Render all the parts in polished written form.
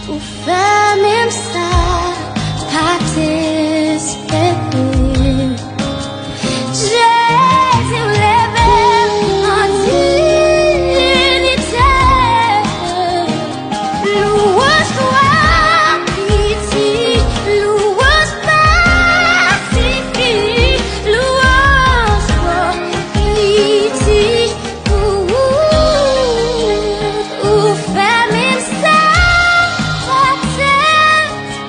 Ou faire même ça, pas t'espérer. Jésus levé en dignité. Louange toi, pitié, louange pacifique, louange toi, pitié, ou faire même ça, pas t'espérer.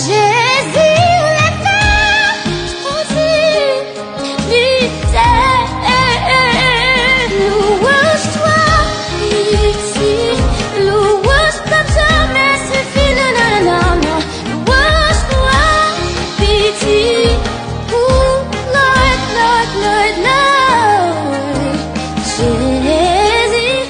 Jésus levé en dignité. Louange toi, pitié, louange comme jamais suffit, non, non, non, non. Louange toi, pitié, oh Lord, Lord, Lord, Lord, Jésus.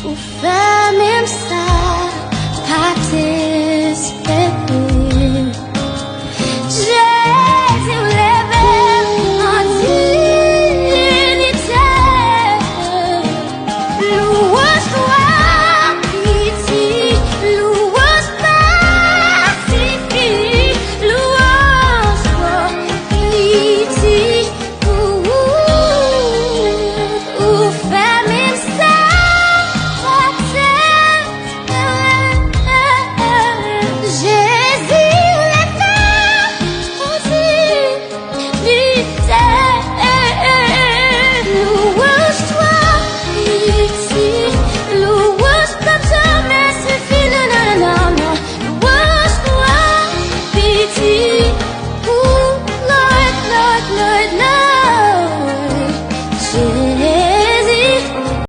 Ou faire